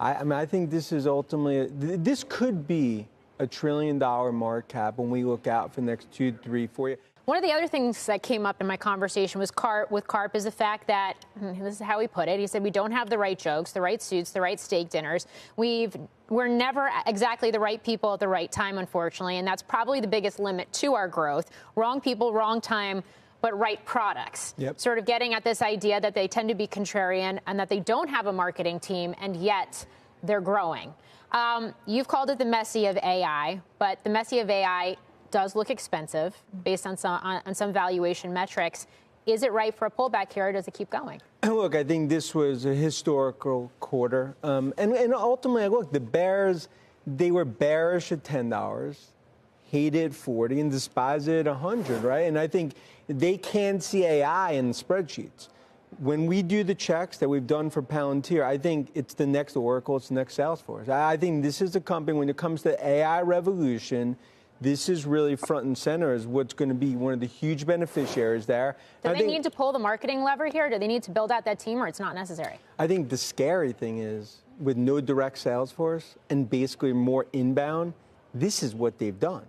I mean, I think this is ultimately, this could be a $1 trillion market cap when we look out for the next 2, 3, 4 years. One of the other things that came up in my conversation with Karp is the fact that, this is how he put it, he said we don't have the right jokes, the right suits, the right steak dinners. We're never exactly the right people at the right time, unfortunately, and that's probably the biggest limit to our growth. Wrong people, wrong time, but right products. Yep. Sort of getting at this idea that they tend to be contrarian and that they don't have a marketing team, and yet they're growing. You've called it the Messi of AI, but the Messi of AI does look expensive based on some valuation metrics. Is it right for a pullback here, or does it keep going? Look, I think this was a historical quarter. And ultimately, look, the bears, they were bearish at $10, hated at 40, and despised it at 100, right? And I think they can see AI in the spreadsheets. When we do the checks that we've done for Palantir, I think it's the next Oracle, it's the next Salesforce. I think this is a company, when it comes to AI revolution, this is really front and center is what's going to be one of the huge beneficiaries there. Do they need to pull the marketing lever here? Do they need to build out that team, or it's not necessary? I think the scary thing is, with no direct sales force and basically more inbound, this is what they've done.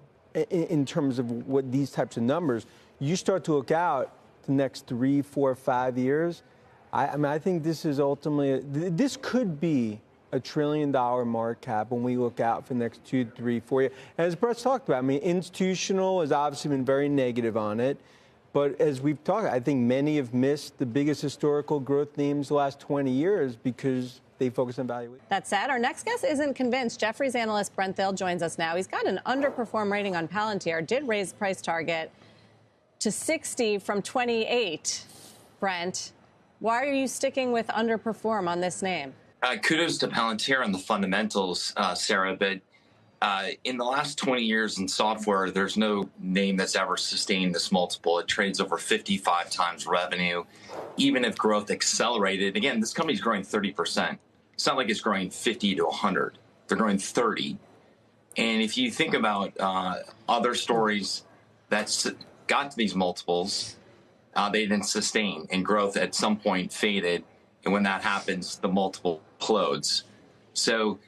In terms of what these types of numbers, you start to look out the next 3, 4, 5 years. I mean, I think this is ultimately, this could be a $1 trillion market cap when we look out for the next 2, 3, 4 years. And as Brett's talked about, I mean, institutional has obviously been very negative on it. But as we've talked, I think many have missed the biggest historical growth names the last 20 years because they focus on valuation. That said, our next guest isn't convinced. Jefferies analyst Brent Thiel joins us now. He's got an underperform rating on Palantir, did raise the price target to 60 from 28. Brent, why are you sticking with underperform on this name? Kudos to Palantir on the fundamentals, Sarah, but in the last 20 years in software, there's no name that's ever sustained this multiple. It trades over 55 times revenue, even if growth accelerated. Again, this company's growing 30%. It's not like it's growing 50 to 100. They're growing 30. And if you think about other stories that got to these multiples, they didn't sustain, and growth at some point faded. And when that happens, the multiple implodes. So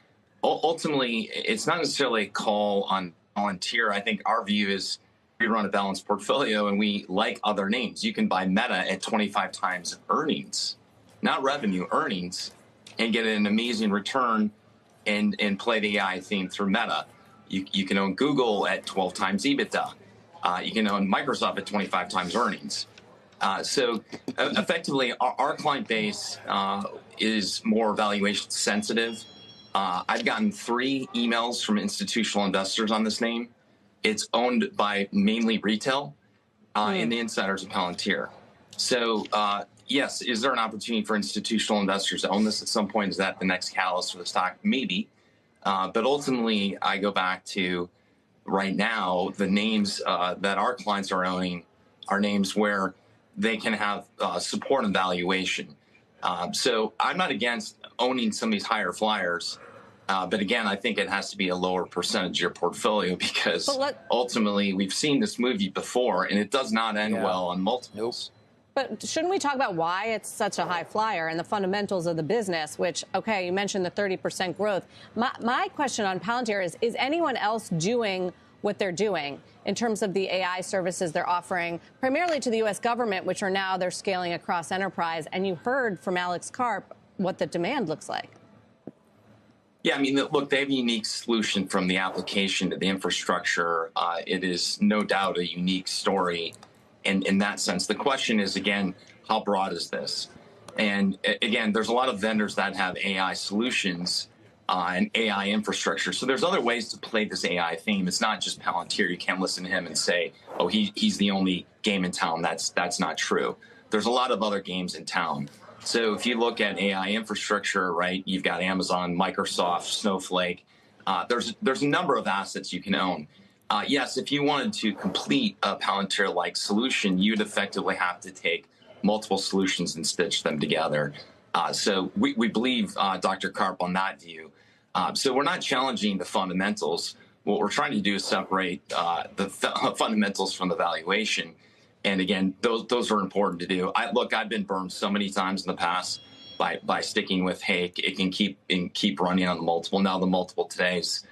ultimately, it's not necessarily a call on Palantir. I think our view is we run a balanced portfolio and we like other names. You can buy Meta at 25 times earnings, not revenue, earnings, and get an amazing return and play the AI theme through Meta. You can own Google at 12 times EBITDA. You can own Microsoft at 25 times earnings. So effectively, our client base is more valuation sensitive. I've gotten 3 emails from institutional investors on this name. It's owned by mainly retail and the insiders of Palantir. So yes, is there an opportunity for institutional investors to own this at some point? Is that the next catalyst for the stock? Maybe. But ultimately, I go back to right now, the names that our clients are owning are names where they can have support and valuation. So I'm not against owning some of these higher flyers. But again, I think it has to be a lower percentage of your portfolio because ultimately we've seen this movie before and it does not end well on multiples. But shouldn't we talk about why it's such a high flyer and the fundamentals of the business, which, okay, you mentioned the 30% growth. My question on Palantir is anyone else doing what they're doing in terms of the AI services they're offering, primarily to the U.S. government, which are now they're scaling across enterprise? And you heard from Alex Karp what the demand looks like. Yeah, I mean, look, they have a unique solution from the application to the infrastructure. It is no doubt a unique story in that sense. The question is, again, how broad is this? And again, there's a lot of vendors that have AI solutions and AI infrastructure. So there's other ways to play this AI theme. It's not just Palantir. You can't listen to him and say, oh, he's the only game in town. That's not true. There's a lot of other games in town. So if you look at AI infrastructure, right, you've got Amazon, Microsoft, Snowflake. There's a number of assets you can own. Yes, if you wanted to complete a Palantir-like solution, you'd effectively have to take multiple solutions and stitch them together. So we believe Dr. Karp on that view. So we're not challenging the fundamentals. What we're trying to do is separate the fundamentals from the valuation. And again, those are important to do. Look, I've been burned so many times in the past by sticking with, hey, it can keep running on the multiple. Now the multiple today is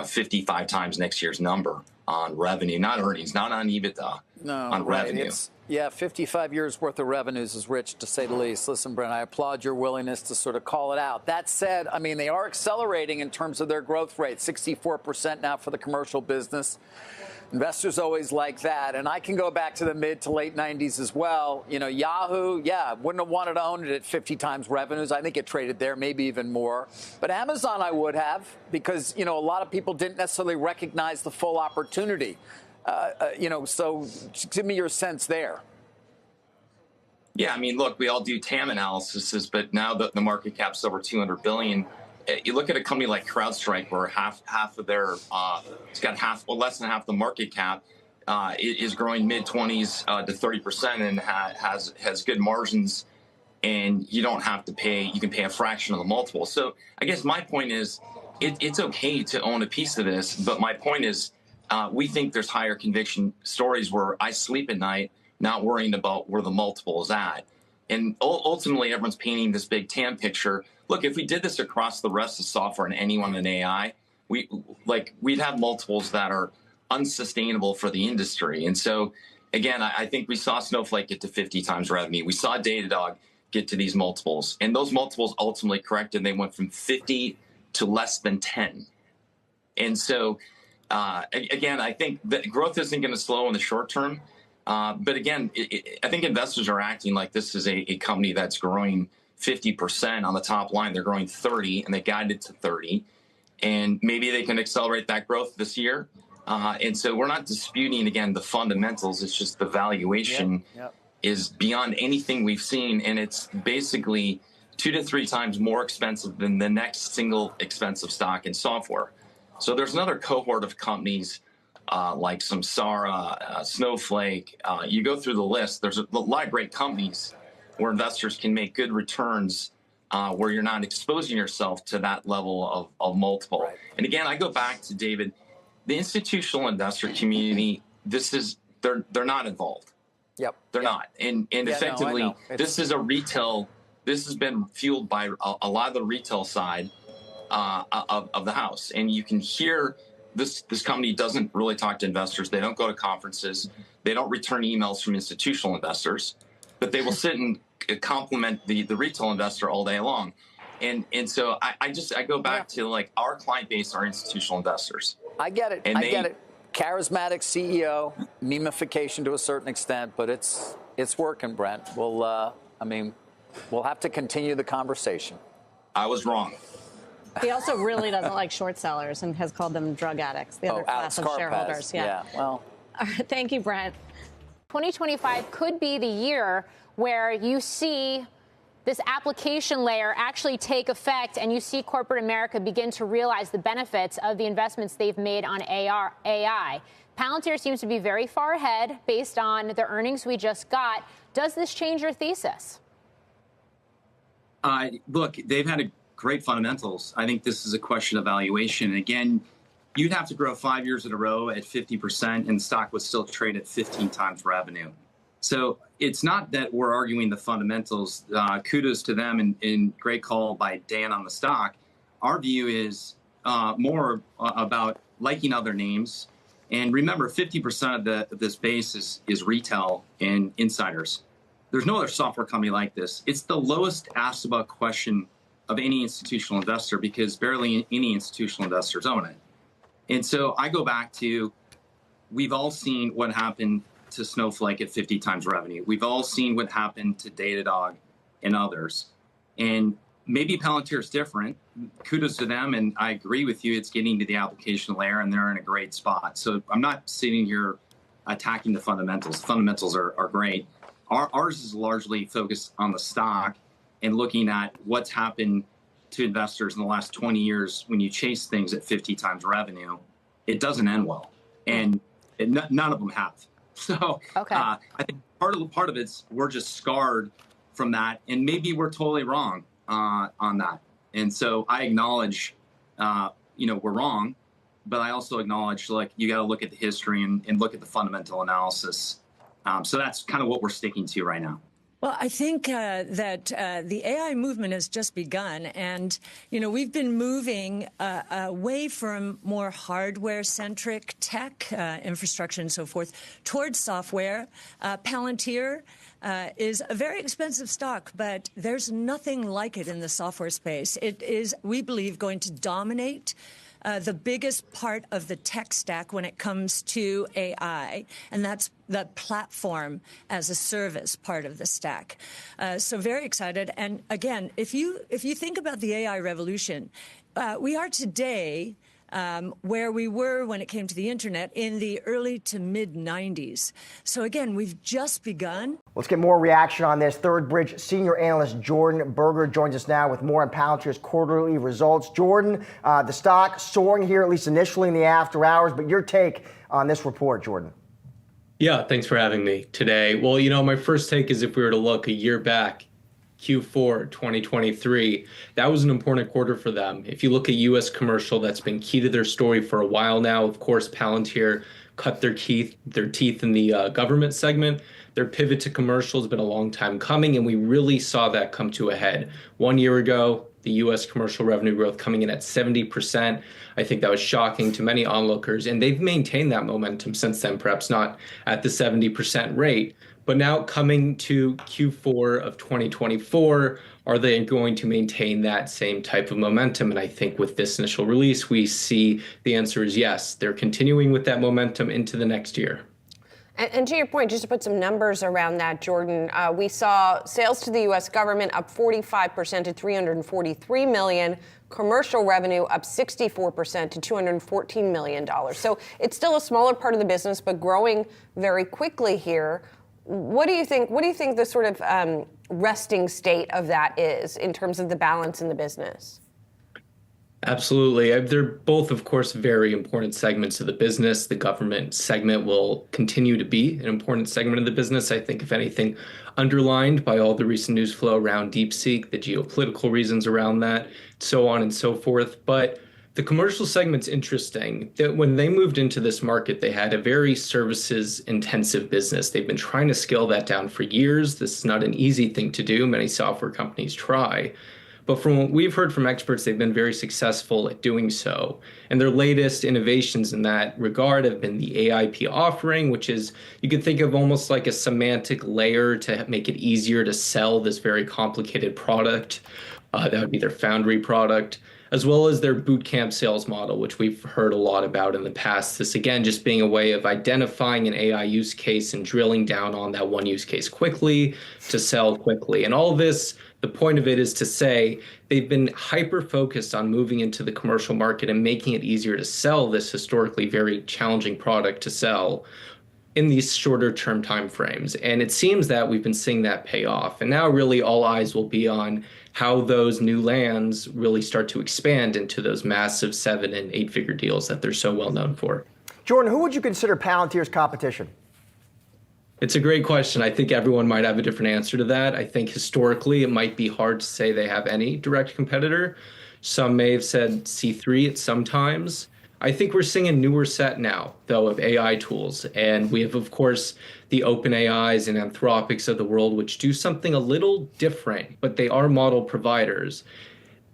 55 times next year's number on revenue, not earnings, not on EBITDA, on revenue. Yeah, 55 years worth of revenues is rich, to say the least. Listen, Brent, I applaud your willingness to sort of call it out. That said, I mean, they are accelerating in terms of their growth rate, 64% now for the commercial business. Investors always like that. And I can go back to the mid to late 90s as well. Yahoo, wouldn't have wanted to own it at 50 times revenues. I think it traded there, maybe even more. But Amazon, I would have, because, a lot of people didn't necessarily recognize the full opportunity. So give me your sense there. Yeah, I mean, look, we all do TAM analysis, but now the market cap's over $200 billion. You look at a company like CrowdStrike, where half of their it's got less than half the market cap, is growing mid-20s to 30% and has good margins, and you don't have to pay. You can pay a fraction of the multiple. So I guess my point is, it's okay to own a piece of this, but my point is, we think there's higher conviction stories where I sleep at night not worrying about where the multiple is at. And ultimately, everyone's painting this big TAM picture. Look, if we did this across the rest of software and anyone in AI, we'd have multiples that are unsustainable for the industry. And so, again, I think we saw Snowflake get to 50 times revenue. We saw Datadog get to these multiples. And those multiples ultimately corrected. They went from 50 to less than 10. And so, again, I think that growth isn't going to slow in the short term. But again, I think investors are acting like this is a company that's growing 50% on the top line. They're growing 30, and they guided to 30. And maybe they can accelerate that growth this year. And so we're not disputing, again, the fundamentals. It's just the valuation is beyond anything we've seen. And it's basically 2 to 3 times more expensive than the next single expensive stock in software. So there's another cohort of companies like Samsara, Snowflake. You go through the list. There's a lot of great companies where investors can make good returns, where you're not exposing yourself to that level of multiple. Right. And again, I go back to David, the institutional investor community. They're not involved. Yep. They're not. And effectively, this is a retail. This has been fueled by a lot of the retail side of the house, and you can hear. This company doesn't really talk to investors. They don't go to conferences. They don't return emails from institutional investors, but they will sit and compliment the retail investor all day long. And so I go back to like our client base are institutional investors. I get it. I get it. Charismatic CEO, memification to a certain extent, but it's working, Brent. We'll have to continue the conversation. I was wrong. He also really doesn't like short sellers and has called them drug addicts, the other class of shareholders. Yeah. Well, thank you, Brent. 2025 could be the year where you see this application layer actually take effect and you see corporate America begin to realize the benefits of the investments they've made on AI. Palantir seems to be very far ahead based on the earnings we just got. Does this change your thesis? Look, they've had great fundamentals. I think this is a question of valuation. And again, you'd have to grow 5 years in a row at 50% and the stock would still trade at 15 times revenue. So it's not that we're arguing the fundamentals. Kudos to them and great call by Dan on the stock. Our view is more about liking other names. And remember, 50% of this base is retail and insiders. There's no other software company like this. It's the lowest asked about question of any institutional investor because barely any institutional investors own it. And so I go back to, we've all seen what happened to Snowflake at 50 times revenue. We've all seen what happened to Datadog and others. And maybe Palantir is different. Kudos to them. And I agree with you. It's getting to the application layer and they're in a great spot. So I'm not sitting here attacking the fundamentals. The fundamentals are great. Ours is largely focused on the stock and looking at what's happened to investors in the last 20 years when you chase things at 50 times revenue. It doesn't end well. And none of them have. So I think part of it's we're just scarred from that. And maybe we're totally wrong on that. And so I acknowledge, we're wrong. But I also acknowledge, like, you got to look at the history and look at the fundamental analysis. So that's kind of what we're sticking to right now. Well, I think that the AI movement has just begun. And, we've been moving away from more hardware-centric tech, infrastructure and so forth, towards software. Palantir is a very expensive stock, but there's nothing like it in the software space. It is, we believe, going to dominate the biggest part of the tech stack when it comes to AI, and that's the platform as a service part of the stack. So very excited. And again, if you think about the AI revolution, we are today where we were when it came to the internet in the early to mid 90s. So again, we've just begun. Let's get more reaction on this. Third Bridge senior analyst Jordan Berger joins us now with more on Palantir's quarterly results. Jordan, the stock soaring here, at least initially in the after hours, but your take on this report, Jordan. Yeah, thanks for having me today. Well, my first take is if we were to look a year back, Q4 2023, that was an important quarter for them. If you look at U.S. commercial, that's been key to their story for a while now. Of course, Palantir cut their teeth in the government segment. Their pivot to commercial has been a long time coming, and we really saw that come to a head. 1 year ago, the U.S. commercial revenue growth coming in at 70%. I think that was shocking to many onlookers, and they've maintained that momentum since then, perhaps not at the 70% rate. But now coming to Q4 of 2024, are they going to maintain that same type of momentum? And I think with this initial release, we see the answer is yes. They're continuing with that momentum into the next year. And to your point, just to put some numbers around that, Jordan, we saw sales to the U.S. government up 45% to $343 million. Commercial revenue up 64% to $214 million. So it's still a smaller part of the business, but growing very quickly here. What do you think the sort of resting state of that is in terms of the balance in the business? Absolutely. They're both, of course, very important segments of the business. The government segment will continue to be an important segment of the business. I think, if anything, underlined by all the recent news flow around DeepSeek, the geopolitical reasons around that, so on and so forth. But the commercial segment's interesting. That when they moved into this market, they had a very services-intensive business. They've been trying to scale that down for years. This is not an easy thing to do. Many software companies try. But from what we've heard from experts, they've been very successful at doing so. And their latest innovations in that regard have been the AIP offering, which is, you could think of almost like a semantic layer to make it easier to sell this very complicated product. That would be their foundry product, as well as their bootcamp sales model, which we've heard a lot about in the past. This, again, just being a way of identifying an AI use case and drilling down on that one use case quickly to sell quickly. And all of this, the point of it is to say they've been hyper-focused on moving into the commercial market and making it easier to sell this historically very challenging product to sell in these shorter term timeframes. And it seems that we've been seeing that pay off. And now really all eyes will be on how those new lands really start to expand into those massive 7- and 8-figure deals that they're so well known for. Jordan, who would you consider Palantir's competition? It's a great question. I think everyone might have a different answer to that. I think historically it might be hard to say they have any direct competitor. Some may have said C3 at some times. I think we're seeing a newer set now, though, of AI tools. And we have, of course, the OpenAIs and Anthropics of the world, which do something a little different, but they are model providers.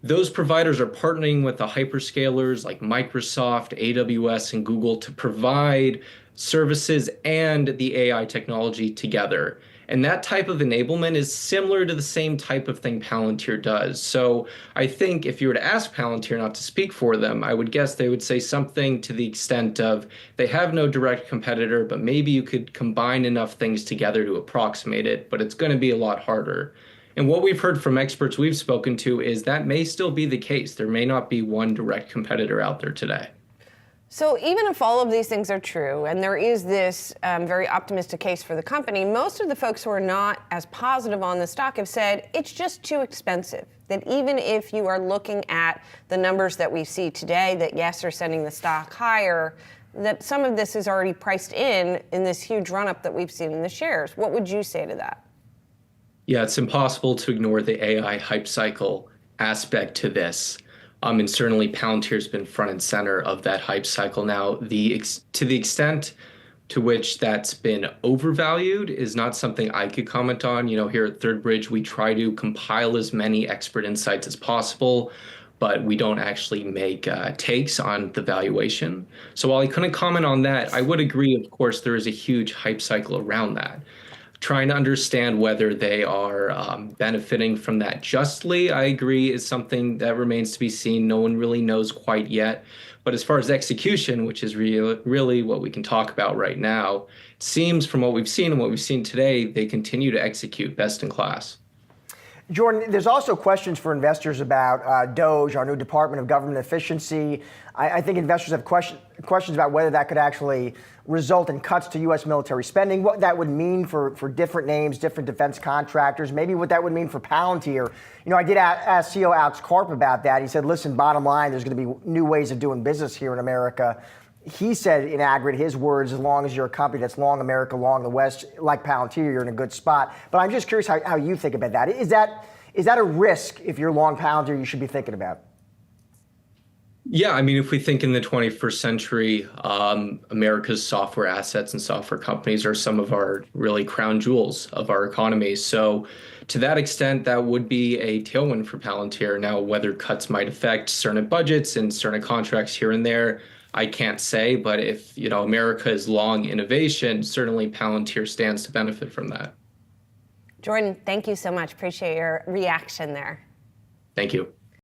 Those providers are partnering with the hyperscalers like Microsoft, AWS, and Google to provide services and the AI technology together. And that type of enablement is similar to the same type of thing Palantir does. So I think if you were to ask Palantir not to speak for them, I would guess they would say something to the extent of they have no direct competitor, but maybe you could combine enough things together to approximate it, but it's going to be a lot harder. And what we've heard from experts we've spoken to is that may still be the case. There may not be one direct competitor out there today. So even if all of these things are true, and there is this very optimistic case for the company, most of the folks who are not as positive on the stock have said it's just too expensive. That even if you are looking at the numbers that we see today, that yes, are sending the stock higher, that some of this is already priced in this huge run-up that we've seen in the shares. What would you say to that? Yeah, it's impossible to ignore the AI hype cycle aspect to this. And certainly Palantir's been front and center of that hype cycle now. To the extent to which that's been overvalued is not something I could comment on. Here at Third Bridge, we try to compile as many expert insights as possible, but we don't actually make takes on the valuation. So while I couldn't comment on that, I would agree, of course, there is a huge hype cycle around that. Trying to understand whether they are benefiting from that justly, I agree, is something that remains to be seen. No one really knows quite yet. But as far as execution, which is really what we can talk about right now, it seems from what we've seen and what we've seen today, they continue to execute best in class. Jordan, there's also questions for investors about DOGE, our new Department of Government Efficiency. I think investors have questions about whether that could actually result in cuts to U.S. military spending, what that would mean for different names, different defense contractors, maybe what that would mean for Palantir. I did ask CEO Alex Karp about that. He said, listen, bottom line, there's going to be new ways of doing business here in America. He said, in aggregate, his words, as long as you're a company that's long America, long the West, like Palantir, you're in a good spot. But I'm just curious how you think about that. Is that a risk if you're long Palantir you should be thinking about? Yeah, I mean, if we think in the 21st century, America's software assets and software companies are some of our really crown jewels of our economy. So to that extent, that would be a tailwind for Palantir. Now, whether cuts might affect certain budgets and certain contracts here and there, I can't say. But if, America is long innovation, certainly Palantir stands to benefit from that. Jordan, thank you so much. Appreciate your reaction there. Thank you.